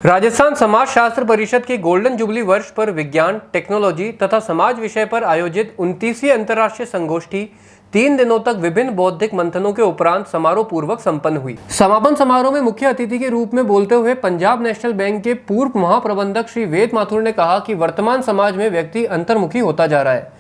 राजस्थान समाज शास्त्र परिषद के गोल्डन जुबली वर्ष पर विज्ञान, टेक्नोलॉजी तथा समाज विषय पर आयोजित 29वीं अंतर्राष्ट्रीय संगोष्ठी 3 दिनों तक विभिन्न बौद्धिक मंथनों के उपरांत समारोह पूर्वक संपन्न हुई। समापन समारोह में मुख्य अतिथि के रूप में बोलते हुए पंजाब नेशनल बैंक के पूर्व महाप्रबंधक श्री वेद माथुर ने कहा कि वर्तमान समाज में व्यक्ति अंतर्मुखी होता जा रहा है।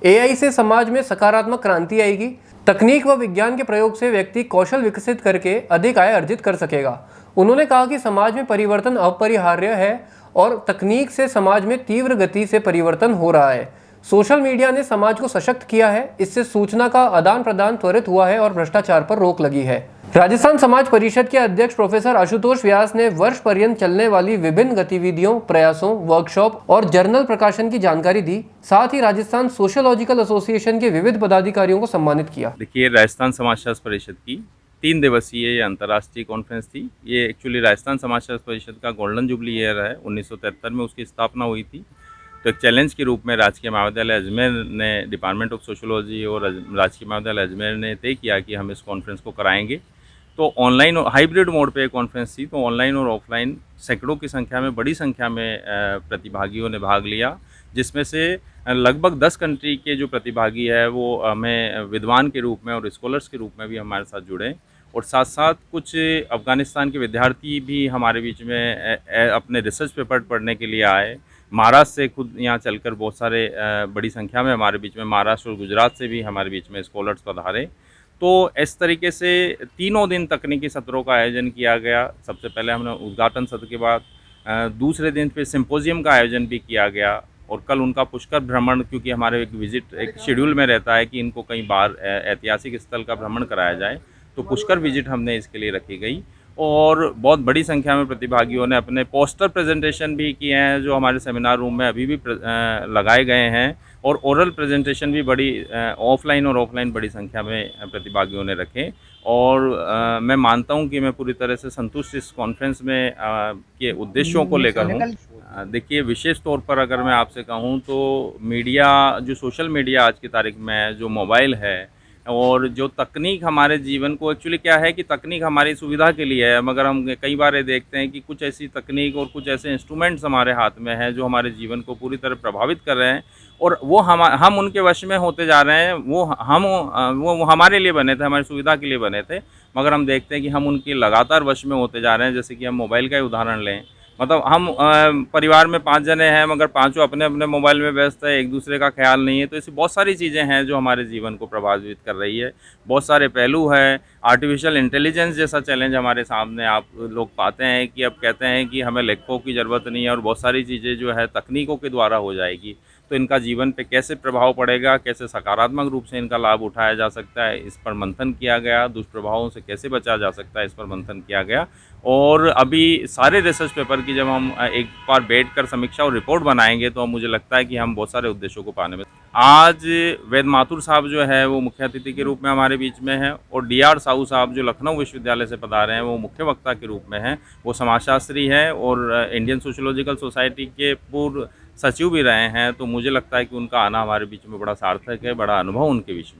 एआई से समाज में सकारात्मक क्रांति आएगी। तकनीक व विज्ञान के प्रयोग से व्यक्ति कौशल विकसित करके अधिक आय अर्जित कर सकेगा। उन्होंने कहा कि समाज में परिवर्तन अपरिहार्य है और तकनीक से समाज में तीव्र गति से परिवर्तन हो रहा है। सोशल मीडिया ने समाज को सशक्त किया है, इससे सूचना का आदान प्रदान त्वरित हुआ है और भ्रष्टाचार पर रोक लगी है। राजस्थान समाज परिषद के अध्यक्ष प्रोफेसर आशुतोष व्यास ने वर्ष पर्यंत चलने वाली विभिन्न गतिविधियों, प्रयासों, वर्कशॉप और जर्नल प्रकाशन की जानकारी दी। साथ ही राजस्थान सोशियोलॉजिकल एसोसिएशन के विविध पदाधिकारियों को सम्मानित किया। देखिए, राजस्थान समाज शास्त्र परिषद की 3 दिवसीय अंतर्राष्ट्रीय कॉन्फ्रेंस थी। ये एक्चुअली राजस्थान समाज शास्त्र परिषद का गोल्डन जुबली ईयर है। 1973 में उसकी स्थापना हुई थी। तो एक चैलेंज के रूप में राजकीय महाविद्यालय अजमेर ने, डिपार्टमेंट ऑफ सोशियोलॉजी और राजकीय महाविद्यालय अजमेर ने तय किया कि हम इस कॉन्फ्रेंस को कराएंगे। तो ऑनलाइन और हाइब्रिड मोड पे कॉन्फ्रेंस थी। तो ऑनलाइन और ऑफलाइन सैकड़ों की संख्या में, बड़ी संख्या में प्रतिभागियों ने भाग लिया, जिसमें से लगभग 10 कंट्री के जो प्रतिभागी है वो हमें विद्वान के रूप में और स्कॉलर्स के रूप में भी हमारे साथ जुड़े। और साथ साथ कुछ अफ़गानिस्तान के विद्यार्थी भी हमारे बीच में अपने रिसर्च पेपर पढ़ने के लिए आए। महाराष्ट्र से खुद यहाँ चलकर बहुत सारे बड़ी संख्या में हमारे बीच में, महाराष्ट्र और गुजरात से भी हमारे बीच में स्कॉलर्स पधारे। तो इस तरीके से 3 दिन तकनीकी सत्रों का आयोजन किया गया। सबसे पहले हमने उद्घाटन सत्र के बाद दूसरे दिन फिर सिम्पोजियम का आयोजन भी किया गया। और कल उनका पुष्कर भ्रमण, क्योंकि हमारे एक विजिट एक शेड्यूल में रहता है कि इनको कई बार ऐतिहासिक स्थल का भ्रमण कराया जाए, तो पुष्कर विजिट हमने इसके लिए रखी गई। और बहुत बड़ी संख्या में प्रतिभागियों ने अपने पोस्टर प्रेजेंटेशन भी किए हैं, जो हमारे सेमिनार रूम में अभी भी लगाए गए हैं। और ओरल प्रेजेंटेशन भी बड़ी ऑफलाइन और ऑफलाइन बड़ी संख्या में प्रतिभागियों ने रखे। और मैं मानता हूं कि मैं पूरी तरह से संतुष्ट इस कॉन्फ्रेंस में के उद्देश्यों को लेकर हूं। देखिए, विशेष तौर पर अगर मैं आपसे कहूं तो मीडिया, जो सोशल मीडिया आज की तारीख में है, जो मोबाइल है और जो तकनीक हमारे जीवन को, एक्चुअली क्या है कि तकनीक हमारी सुविधा के लिए है, मगर हम कई बार ये देखते हैं कि कुछ ऐसी तकनीक और कुछ ऐसे इंस्ट्रूमेंट्स हमारे हाथ में हैं जो हमारे जीवन को पूरी तरह प्रभावित कर रहे हैं। और वो हम उनके वश में होते जा रहे हैं। वो हमारे लिए बने थे, हमारी सुविधा के लिए बने थे, मगर हम देखते हैं कि हम उनके लगातार वश में होते जा रहे हैं। जैसे कि हम मोबाइल का ही उदाहरण लें, मतलब हम परिवार में 5 जने हैं, मगर पाँचों अपने अपने मोबाइल में व्यस्त है, एक दूसरे का ख्याल नहीं है। तो ऐसी बहुत सारी चीज़ें हैं जो हमारे जीवन को प्रभावित कर रही है। बहुत सारे पहलू हैं। आर्टिफिशियल इंटेलिजेंस जैसा चैलेंज हमारे सामने आप लोग पाते हैं कि अब कहते हैं कि हमें लेखकों की ज़रूरत नहीं है और बहुत सारी चीज़ें जो है तकनीकों के द्वारा हो जाएगी। तो इनका जीवन पे कैसे प्रभाव पड़ेगा, कैसे सकारात्मक रूप से इनका लाभ उठाया जा सकता है, इस पर मंथन किया गया। दुष्प्रभावों से कैसे बचा जा सकता है, इस पर मंथन किया गया। और अभी सारे रिसर्च पेपर की जब हम एक बार बैठकर समीक्षा और रिपोर्ट बनाएंगे तो मुझे लगता है कि हम बहुत सारे उद्देश्यों को पाने में। आज वेद माथुर साहब जो है वो मुख्य अतिथि के रूप में हमारे बीच में है। और डीआर साहू साहब जो लखनऊ विश्वविद्यालय से पधारे हैं वो मुख्य वक्ता के रूप में हैं। वो समाजशास्त्री हैं और इंडियन सोशियोलॉजिकल सोसाइटी के पूर्व सचिव भी रहे हैं। तो मुझे लगता है कि उनका आना हमारे बीच में बड़ा सार्थक है, बड़ा अनुभव उनके बीच में।